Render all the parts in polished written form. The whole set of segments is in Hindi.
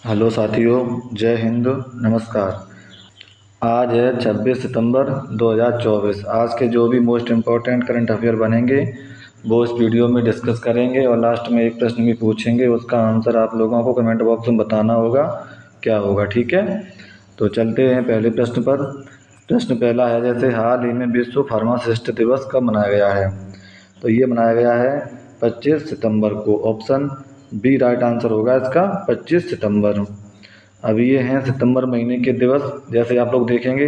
हेलो साथियों, जय हिंद, नमस्कार। आज है 26 सितंबर 2024। आज के जो भी मोस्ट इम्पोर्टेंट करंट अफेयर बनेंगे वो इस वीडियो में डिस्कस करेंगे और लास्ट में एक प्रश्न भी पूछेंगे। उसका आंसर आप लोगों को कमेंट बॉक्स में बताना होगा क्या होगा, ठीक है। तो चलते हैं पहले प्रश्न पर। प्रश्न पहला है, जैसे हाल ही में विश्व फार्मासिस्ट दिवस कब मनाया गया है? तो ये मनाया गया है 25 सितंबर को। ऑप्शन बी राइट आंसर होगा इसका, 25 सितंबर। अब ये हैं सितंबर महीने के दिवस। जैसे आप लोग देखेंगे,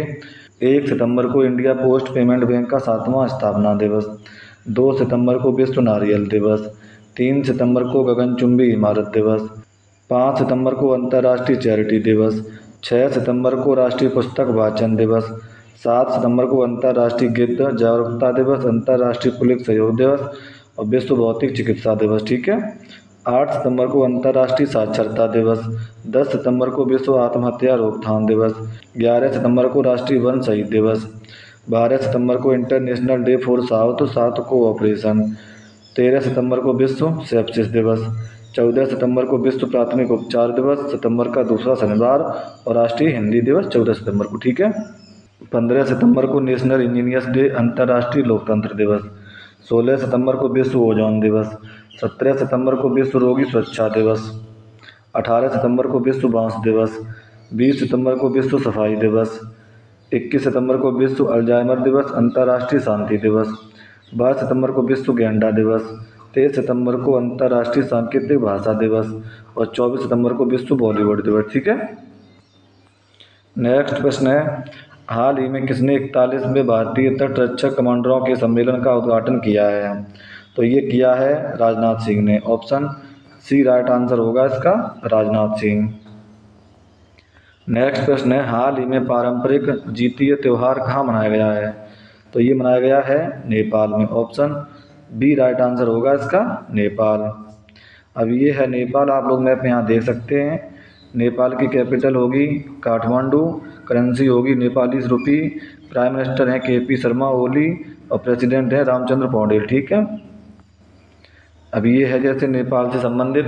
1 सितंबर को इंडिया पोस्ट पेमेंट बैंक का 7वां स्थापना दिवस, 2 सितंबर को विश्व नारियल दिवस, 3 सितंबर को गगनचुंबी इमारत दिवस, 5 सितंबर को अंतर्राष्ट्रीय चैरिटी दिवस, 6 सितंबर को राष्ट्रीय पुस्तक वाचन दिवस, 7 सितंबर को अंतर्राष्ट्रीय गिद्ध जागरूकता दिवस, अंतर्राष्ट्रीय पुलिस सहयोग दिवस और विश्व भौतिक चिकित्सा दिवस, ठीक है। 8 सितंबर को अंतर्राष्ट्रीय साक्षरता दिवस, 10 सितंबर को विश्व आत्महत्या रोकथाम दिवस, 11 सितंबर को राष्ट्रीय वन शहीद दिवस, 12 सितंबर को international day for south cooperation, 13 सितंबर को विश्व सेप्सिस दिवस, 14 सितंबर को विश्व प्राथमिक उपचार दिवस, सितंबर का दूसरा शनिवार, और राष्ट्रीय हिंदी दिवस 14 सितंबर को, ठीक है। 15 सितंबर को नेशनल इंजीनियर्स डे अंतर्राष्ट्रीय लोकतंत्र दिवस, 16 सितंबर को विश्व ओजोन दिवस, 17 सितंबर को विश्व रोगी सुरक्षा दिवस, 18 सितंबर को विश्व बांस दिवस, 20 सितंबर को विश्व सफाई दिवस, 21 सितंबर को विश्व अल्जाइमर दिवस अंतर्राष्ट्रीय शांति दिवस, 22 सितंबर को विश्व गेंडा दिवस, 23 सितंबर को अंतर्राष्ट्रीय सांकेतिक भाषा दिवस और 24 सितंबर को विश्व बॉलीवुड दिवस, ठीक है। नेक्स्ट प्रश्न है, हाल ही में किसने 41वें भारतीय तट रक्षक कमांडरों के सम्मेलन का उद्घाटन किया है? तो ये किया है राजनाथ सिंह ने। ऑप्शन सी राइट आंसर होगा इसका, राजनाथ सिंह। नेक्स्ट प्रश्न है, हाल ही में पारंपरिक जीतीय त्यौहार कहाँ मनाया गया है? तो ये मनाया गया है नेपाल में। ऑप्शन बी राइट आंसर होगा इसका, नेपाल। अब ये है नेपाल, आप लोग मैप में यहाँ देख सकते हैं। नेपाल की कैपिटल होगी काठमांडू, करेंसी होगी नेपाली रुपी, प्राइम मिनिस्टर हैं केपी शर्मा ओली और प्रेसिडेंट हैं रामचंद्र पौडेल, ठीक है। अब ये है जैसे नेपाल से संबंधित,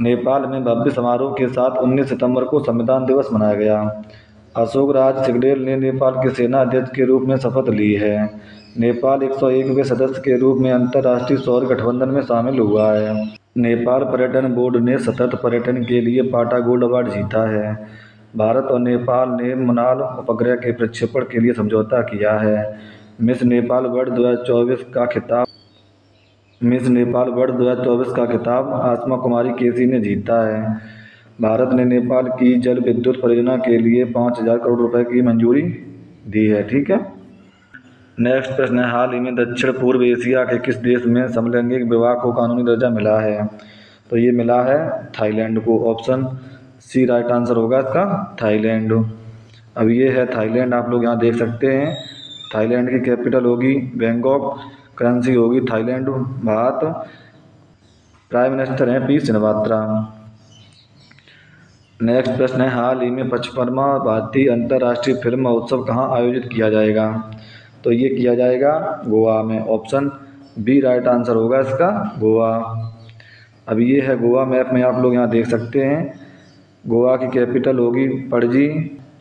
नेपाल में भव्य समारोह के साथ 19 सितंबर को संविधान दिवस मनाया गया। अशोक राज सिंगडेल ने नेपाल के सेना अध्यक्ष के रूप में शपथ ली है। नेपाल 101वें सदस्य के रूप में अंतर्राष्ट्रीय सौर गठबंधन में शामिल हुआ है। नेपाल पर्यटन बोर्ड ने सतत पर्यटन के लिए पाटा गोल्ड अवार्ड जीता है। भारत और नेपाल ने मनाल उपग्रह के प्रक्षेपण के लिए समझौता किया है। मिस नेपाल वर्ल्ड 2024 का खिताब आसमा कुमारी केसी ने जीता है। भारत ने नेपाल की जल विद्युत परियोजना के लिए 5,000 करोड़ रुपए की मंजूरी दी है, ठीक है। नेक्स्ट प्रश्न है, हाल ही में दक्षिण पूर्व एशिया के किस देश में समलैंगिक विवाह को कानूनी दर्जा मिला है? तो ये मिला है थाईलैंड को। ऑप्शन सी राइट आंसर होगा इसका, थाईलैंड। अब ये है थाईलैंड, आप लोग यहाँ देख सकते हैं। थाईलैंड की कैपिटल होगी बैंकॉक, करेंसी होगी थाईलैंड बात, प्राइम मिनिस्टर हैं पी श्रीवास्तव। नेक्स्ट प्रश्न है, हाल ही में 55वां भारतीय अंतर्राष्ट्रीय फिल्म महोत्सव कहाँ आयोजित किया जाएगा? तो ये किया जाएगा गोवा में। ऑप्शन बी राइट आंसर होगा इसका, गोवा। अब ये है गोवा, मैप में आप लोग यहाँ देख सकते हैं। गोवा की कैपिटल होगी पणजी,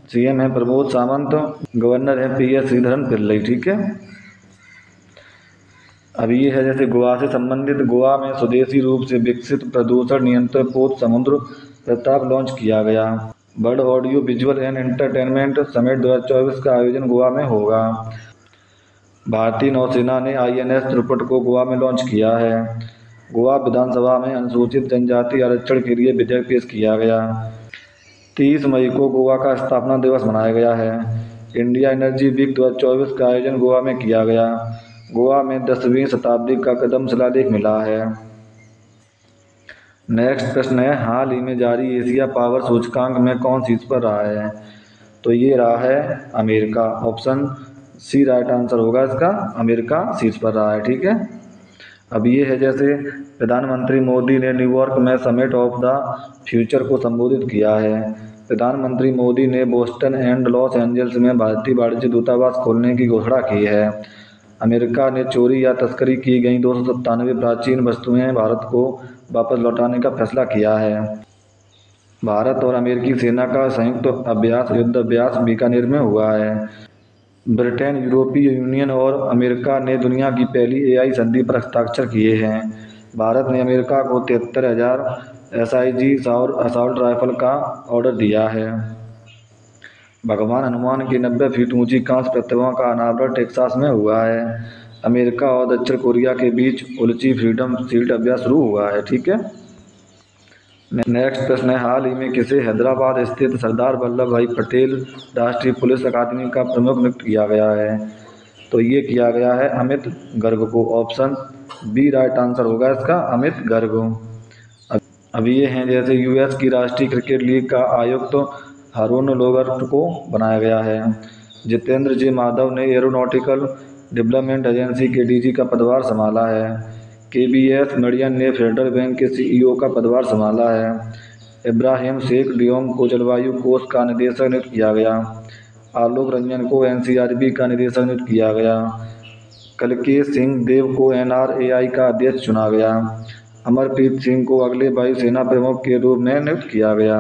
सीएम है प्रमोद सावंत, गवर्नर है पीएस श्रीधरन पिल्लई, ठीक है। अब ये है जैसे गोवा से संबंधित, गोवा में स्वदेशी रूप से विकसित प्रदूषण नियंत्रण पोत समुद्र प्रताप लॉन्च किया गया। World audio visual and entertainment summit 2024 का आयोजन गोवा में होगा। भारतीय नौसेना ने INS त्रिपुट को गोवा में लॉन्च किया है। गोवा विधानसभा में अनुसूचित जनजाति आरक्षण के लिए विधेयक पेश किया गया। 30 मई को गोवा का स्थापना दिवस मनाया गया है। इंडिया एनर्जी वीक 2024 का आयोजन गोवा में किया गया। गोवा में 10वीं शताब्दी का कदम शिलालेख मिला है। नेक्स्ट प्रश्न है, हाल ही में जारी एशिया पावर सूचकांक में कौन शीर्ष पर रहा है? तो ये रहा है America. Option C right answer होगा इसका, अमेरिका शीर्ष पर रहा है, ठीक है। अब ये है जैसे प्रधानमंत्री मोदी ने न्यूयॉर्क में समिट ऑफ द फ्यूचर को संबोधित किया है। प्रधानमंत्री मोदी ने बोस्टन एंड लॉस एंजल्स में भारतीय वाणिज्य दूतावास खोलने की घोषणा की है। अमेरिका ने चोरी या तस्करी की गई 297 प्राचीन वस्तुएं भारत को वापस लौटाने का फैसला किया है। भारत और अमेरिकी सेना का संयुक्त अभ्यास युद्ध अभ्यास बीकानेर में हुआ है। ब्रिटेन, यूरोपीय यूनियन और अमेरिका ने दुनिया की पहली एआई संधि पर हस्ताक्षर किए हैं। भारत ने अमेरिका को 73,000 SIG असॉल्ट राइफल का ऑर्डर दिया है। भगवान हनुमान की 90 फीट ऊंची कांस्य प्रतिमा का अनावरण टेक्सास में हुआ है। अमेरिका और दक्षिण कोरिया के बीच उलची फ्रीडम शील्ड अभ्यास शुरू हुआ है। ठीक है। नेक्स्ट प्रश्न है, हाल ही में किसे हैदराबाद स्थित सरदार वल्लभ भाई पटेल राष्ट्रीय पुलिस अकादमी का प्रमुख नियुक्त किया गया है? तो ये किया गया है अमित गर्ग को। ऑप्शन बी राइट आंसर होगा इसका, अमित गर्ग। अब ये हैं जैसे US की राष्ट्रीय क्रिकेट लीग का आयुक्त हारून लोगर्ट को बनाया गया है। जितेंद्र जे माधव ने एरोनॉटिकल डेवलपमेंट एजेंसी के DG का पदभार संभाला है। KBS मरियन ने फेडरल बैंक के CEO का पदभार संभाला है। इब्राहिम शेख डियोंग को जलवायु कोष का निदेशक नियुक्त किया गया। आलोक रंजन को NCRB का निदेशक नियुक्त किया गया। कलकेश सिंह देव को NRAI का अध्यक्ष चुना गया। अमरप्रीत सिंह को अगले वायुसेना प्रमुख के रूप में नियुक्त किया गया।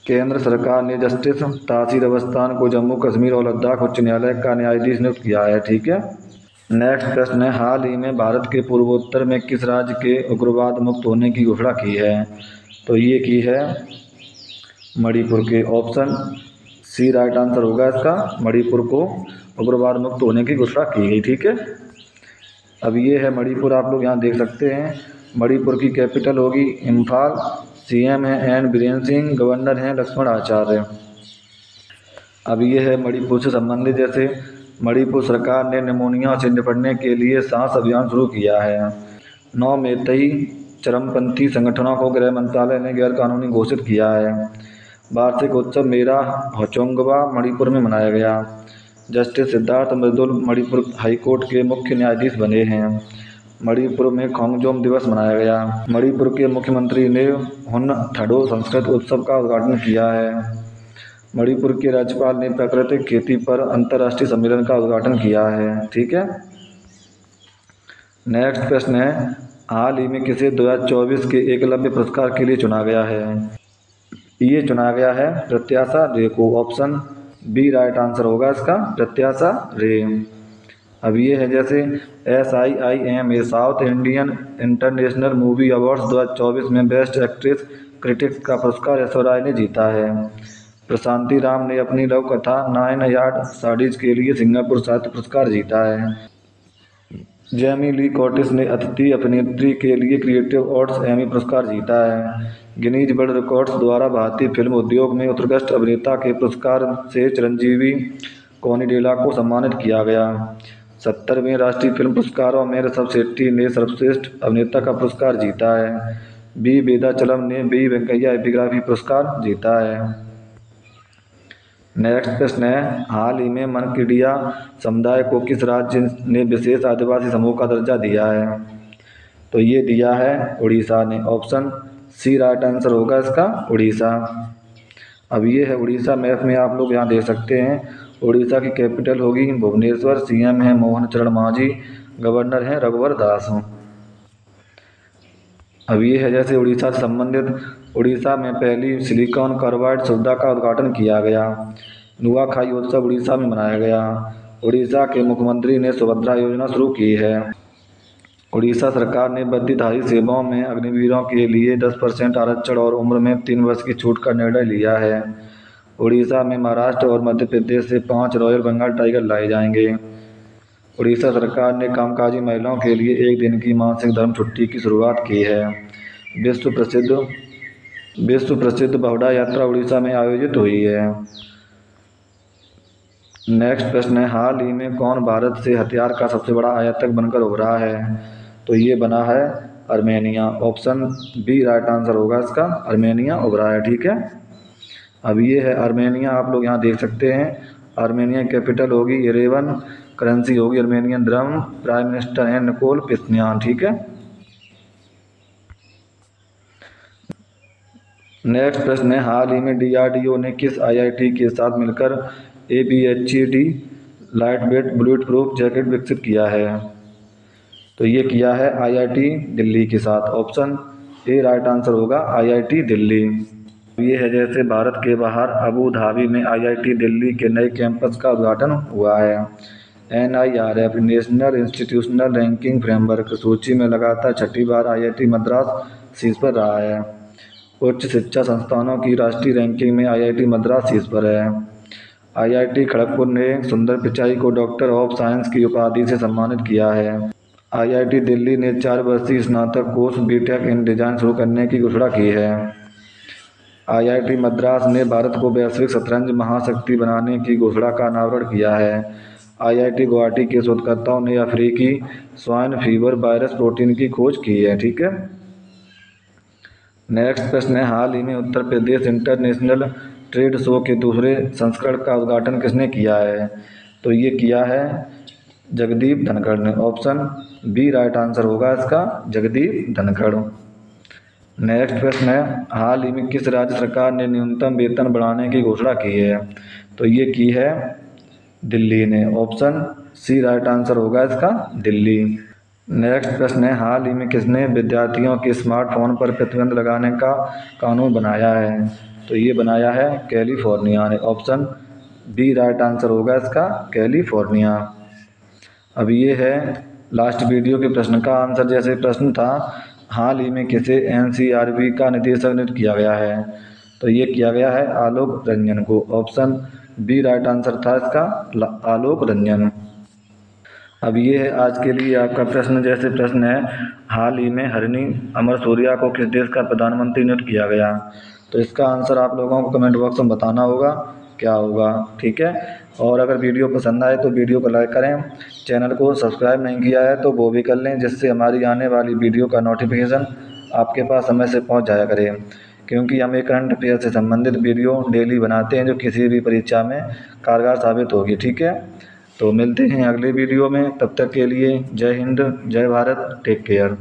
केंद्र सरकार ने जस्टिस तासीर अवस्थान को जम्मू कश्मीर और लद्दाख उच्च न्यायालय का न्यायाधीश नियुक्त किया है। ठीक है। नेक्स्ट प्रश्न है, हाल ही में भारत के पूर्वोत्तर में किस राज्य के उग्रवाद मुक्त होने की घोषणा की है? तो ये की है मणिपुर के। ऑप्शन सी राइट आंसर होगा इसका, मणिपुर को उग्रवाद मुक्त होने की घोषणा की गई। ठीक है। अब ये है मणिपुर, आप लोग यहाँ देख सकते हैं। मणिपुर की कैपिटल होगी इम्फाल। CM है एन बीरेन सिंह, गवर्नर हैं लक्ष्मण आचार्य। अब ये है मणिपुर से संबंधित, जैसे मणिपुर सरकार ने निमोनिया से निपटने के लिए सांस अभियान शुरू किया है। 9 मेतई चरमपंथी संगठनों को गृह मंत्रालय ने गैरकानूनी घोषित किया है। वार्षिक उत्सव मेरा होचोंगवा मणिपुर में मनाया गया। जस्टिस सिद्धार्थ मृदुल मणिपुर हाईकोर्ट के मुख्य न्यायाधीश बने हैं। मणिपुर में खोंगजोम दिवस मनाया गया। मणिपुर के मुख्यमंत्री ने हुन थडो संस्कृत उत्सव का उद्घाटन किया है। मणिपुर के राज्यपाल ने प्राकृतिक खेती पर अंतर्राष्ट्रीय सम्मेलन का उद्घाटन किया है। ठीक है। नेक्स्ट प्रश्न है, हाल ही में किसे 2024 के एकलव्य पुरस्कार के लिए चुना गया है? ये चुना गया है प्रत्याशा रे को। ऑप्शन बी राइट आंसर होगा इसका, प्रत्याशा रे। अब ये है जैसे SIIMA south Indian international movie awards 2024 में बेस्ट एक्ट्रेस क्रिटिक्स का पुरस्कार ऐश्वर्या राय ने जीता है। प्रशांति राम ने अपनी लव कथा 9 यार्ड साड़ीज के लिए सिंगापुर साहित्य पुरस्कार जीता है। जेमी ली कर्टिस ने अतिथि अभिनेत्री के लिए क्रिएटिव अवार्ड्स एमी पुरस्कार जीता है। गिनीज वर्ल्ड रिकॉर्ड्स द्वारा भारतीय फिल्म उद्योग में उत्कृष्ट अभिनेता के पुरस्कार से चिरंजीवी कोनिडेला को सम्मानित किया गया। 70वें राष्ट्रीय फिल्म पुरस्कारों में ऋषभ शेट्टी ने सर्वश्रेष्ठ अभिनेता का पुरस्कार जीता है। बी वेदाचलम ने बी वेंकैया एपिग्राफी पुरस्कार जीता है। नेक्स्ट प्रश्न है, हाल ही में मनकीडिया समुदाय को किस राज्य ने विशेष आदिवासी समूह का दर्जा दिया है? तो ये दिया है उड़ीसा ने। ऑप्शन सी राइट आंसर होगा इसका, उड़ीसा। अब ये है उड़ीसा, मैप में आप लोग यहाँ देख सकते हैं। उड़ीसा की कैपिटल होगी भुवनेश्वर। CM है मोहन चरण मांझी, गवर्नर हैं रघुवर दास। अब ये है जैसे उड़ीसा से संबंधित, उड़ीसा में पहली सिलिकॉन कार्बाइड सुविधा का उद्घाटन किया गया। नुआखाई उत्सव उड़ीसा में मनाया गया। उड़ीसा के मुख्यमंत्री ने सुभद्रा योजना शुरू की है। उड़ीसा सरकार ने वर्दीधारी सेवाओं में अग्निवीरों के लिए 10% आरक्षण और उम्र में 3 वर्ष की छूट का निर्णय लिया है। उड़ीसा में महाराष्ट्र और मध्य प्रदेश से 5 रॉयल बंगाल टाइगर लाए जाएंगे। उड़ीसा सरकार ने कामकाजी महिलाओं के लिए 1 दिन की मासिक धर्म छुट्टी की शुरुआत की है। विश्व प्रसिद्ध बहुड़ा यात्रा उड़ीसा में आयोजित हुई है। नेक्स्ट प्रश्न है, हाल ही में कौन भारत से हथियार का सबसे बड़ा आयातक बनकर उभरा है? तो ये बना है Armenia. Option B right answer होगा इसका, आर्मेनिया उभरा है। ठीक है। अब ये है आर्मेनिया, आप लोग यहाँ देख सकते हैं। आर्मेनिया कैपिटल होगी येरेवन, करेंसी होगी आर्मेनियन द्रम, प्राइम मिनिस्टर हैं निकोल पिश्न्यान। ठीक है। नेक्स्ट प्रश्न है, हाल ही में DRDO ने किस IIT के साथ मिलकर ABHD light weight bullet proof jacket विकसित किया है? तो ये किया है IIT दिल्ली के साथ। ऑप्शन ए राइट आंसर होगा, IIT दिल्ली। ये है जैसे भारत के बाहर अबू धाबी में आईआईटी दिल्ली के नए कैंपस का उद्घाटन हुआ है। NIRF national institutional ranking framework सूची में लगातार छठी बार आईआईटी मद्रास शीर्ष पर रहा है। उच्च शिक्षा संस्थानों की राष्ट्रीय रैंकिंग में आईआईटी मद्रास शीर्ष पर है। आईआईटी खड़गपुर ने सुंदर पिचाई को डॉक्टर ऑफ साइंस की उपाधि से सम्मानित किया है। आईआईटी दिल्ली ने 4 वर्षीय स्नातक कोर्स बीटेक इन डिजाइन शुरू करने की घोषणा की है। आईआईटी मद्रास ने भारत को वैश्विक शतरंज महाशक्ति बनाने की घोषणा का अनावरण किया है। आईआईटी गुवाहाटी के शोधकर्ताओं ने अफ्रीकी स्वाइन फीवर वायरस प्रोटीन की खोज की है। ठीक है। नेक्स्ट प्रश्न है, हाल ही में Uttar Pradesh international trade show के दूसरे संस्करण का उद्घाटन किसने किया है? तो ये किया है जगदीप धनखड़ ने। ऑप्शन बी राइट आंसर होगा इसका, जगदीप धनखड़। नेक्स्ट प्रश्न है, हाल ही में किस राज्य सरकार ने न्यूनतम वेतन बढ़ाने की घोषणा की है? तो ये की है दिल्ली ने। ऑप्शन सी राइट आंसर होगा इसका, दिल्ली। नेक्स्ट प्रश्न है, हाल ही में किसने विद्यार्थियों के स्मार्टफोन पर प्रतिबंध लगाने का कानून बनाया है? तो ये बनाया है कैलिफोर्निया ने। ऑप्शन बी राइट आंसर होगा इसका, कैलिफोर्निया। अब ये है लास्ट वीडियो के प्रश्न का आंसर। जैसे प्रश्न था, हाल ही में किसे NCRB का निदेशक नियुक्त किया गया है? तो ये किया गया है आलोक रंजन को। ऑप्शन बी राइट आंसर था इसका, आलोक रंजन। अब ये है आज के लिए आपका प्रश्न। जैसे प्रश्न है, हाल ही में हरिणी अमर सूर्या को किस देश का प्रधानमंत्री नियुक्त किया गया? तो इसका आंसर आप लोगों को कमेंट बॉक्स में बताना होगा क्या होगा। ठीक है। और अगर वीडियो पसंद आए तो वीडियो को लाइक करें। चैनल को सब्सक्राइब नहीं किया है तो वो भी कर लें, जिससे हमारी आने वाली वीडियो का नोटिफिकेशन आपके पास समय से पहुंच जाया करे। क्योंकि हम एक करंट अफेयर से संबंधित वीडियो डेली बनाते हैं जो किसी भी परीक्षा में कारगर साबित होगी। ठीक है। तो मिलते हैं अगले वीडियो में, तब तक के लिए जय हिंद, जय भारत, टेक केयर।